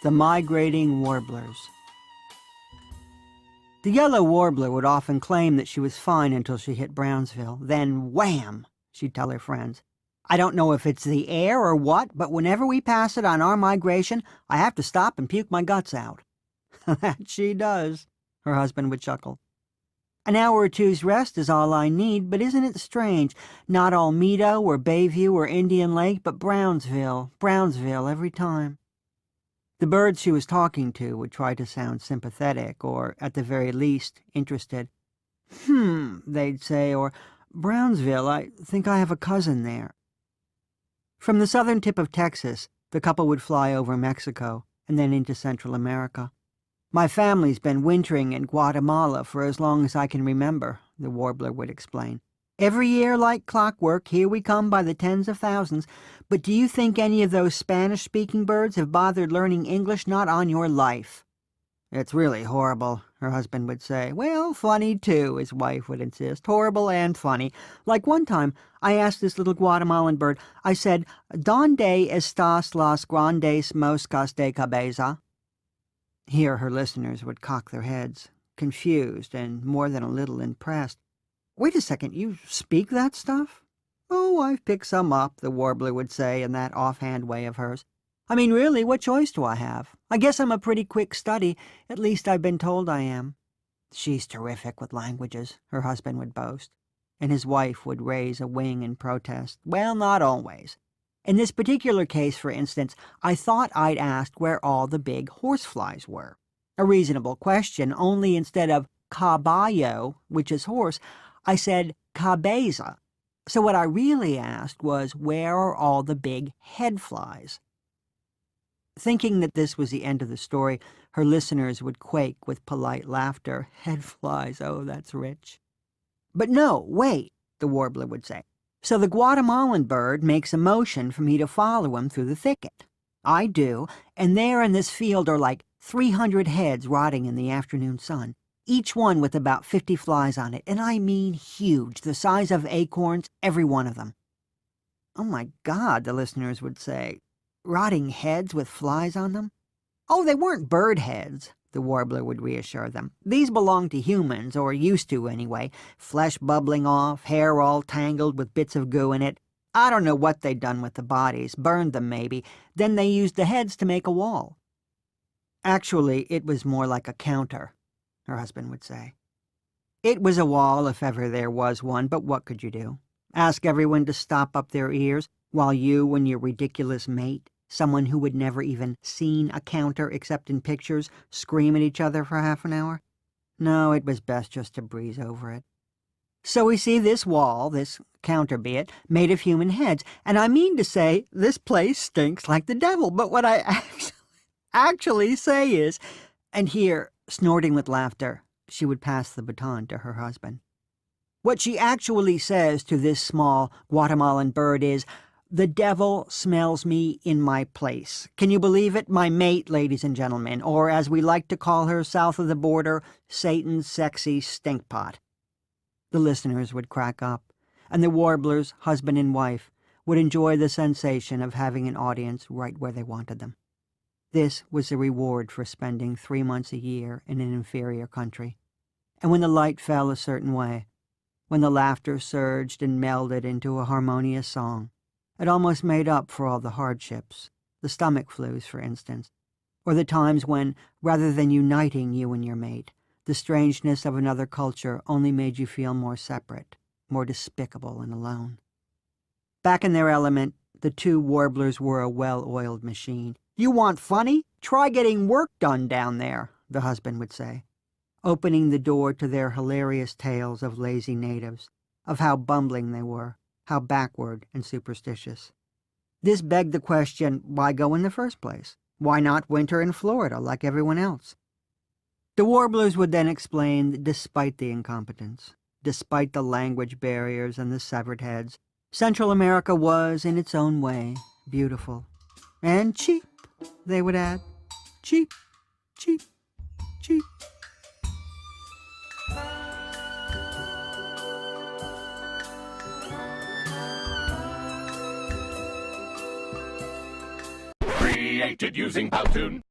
The Migrating Warblers. The yellow warbler would often claim that she was fine until she hit Brownsville. Then, wham, she'd tell her friends. I don't know if it's the air or what, but whenever we pass it on our migration, I have to stop and puke my guts out. That she does, her husband would chuckle. An hour or two's rest is all I need, but isn't it strange? Not Almeida or Bayview or Indian Lake, but Brownsville every time. The birds she was talking to would try to sound sympathetic, or, at the very least, interested. They'd say, or, Brownsville, I think I have a cousin there. From the southern tip of Texas, the couple would fly over Mexico, and then into Central America. My family's been wintering in Guatemala for as long as I can remember, the warbler would explain. Every year, like clockwork, here we come by the tens of thousands. But do you think any of those Spanish-speaking birds have bothered learning English? Not on your life. It's really horrible, her husband would say. Well, funny, too, his wife would insist. Horrible and funny. Like one time, I asked this little Guatemalan bird, I said, ¿Dónde estás las grandes moscas de cabeza? Here her listeners would cock their heads, confused and more than a little impressed. Wait a second, you speak that stuff? Oh, I've picked some up, the warbler would say in that offhand way of hers. I mean, really, what choice do I have? I guess I'm a pretty quick study. At least I've been told I am. She's terrific with languages, her husband would boast. And his wife would raise a wing in protest. Well, not always. In this particular case, for instance, I thought I'd asked where all the big horseflies were. A reasonable question, only instead of caballo, which is horse, I said cabeza. So what I really asked was, where are all the big head flies? Thinking that this was the end of the story, her listeners would quake with polite laughter. Head flies, oh, that's rich. But no, wait, the warbler would say. So the Guatemalan bird makes a motion for me to follow him through the thicket. I do, and there in this field are like 300 heads rotting in the afternoon sun, each one with about 50 flies on it, and I mean huge, the size of acorns, every one of them. Oh my God, the listeners would say. Rotting heads with flies on them? Oh, they weren't bird heads, the warbler would reassure them. These belong to humans, or used to anyway. Flesh bubbling off, hair all tangled with bits of goo in it. I don't know what they'd done with the bodies, burned them maybe. Then they used the heads to make a wall. Actually, it was more like a counter, her husband would say. It was a wall if ever there was one, but what could you do? Ask everyone to stop up their ears while you and your ridiculous mate, someone who would never even seen a counter except in pictures, scream at each other for half an hour? No, it was best just to breeze over it. So we see this wall, this counter be it, made of human heads, and I mean to say this place stinks like the devil, but what I actually say is, and here, snorting with laughter, she would pass the baton to her husband. What she actually says to this small Guatemalan bird is, the devil smells me in my place. Can you believe it? My mate, ladies and gentlemen, or as we like to call her south of the border, Satan's sexy stinkpot. The listeners would crack up, and the warblers, husband and wife, would enjoy the sensation of having an audience right where they wanted them. This was the reward for spending 3 months a year in an inferior country. And when the light fell a certain way, when the laughter surged and melded into a harmonious song, it almost made up for all the hardships, the stomach flus, for instance, or the times when, rather than uniting you and your mate, the strangeness of another culture only made you feel more separate, more despicable and alone. Back in their element, the two warblers were a well-oiled machine. You want funny? Try getting work done down there, the husband would say, opening the door to their hilarious tales of lazy natives, of how bumbling they were, how backward and superstitious. This begged the question, why go in the first place? Why not winter in Florida like everyone else? The warblers would then explain that despite the incompetence, despite the language barriers and the severed heads, Central America was, in its own way, beautiful. And cheap, they would add. Cheap, cheap, cheap. Created using Powtoon.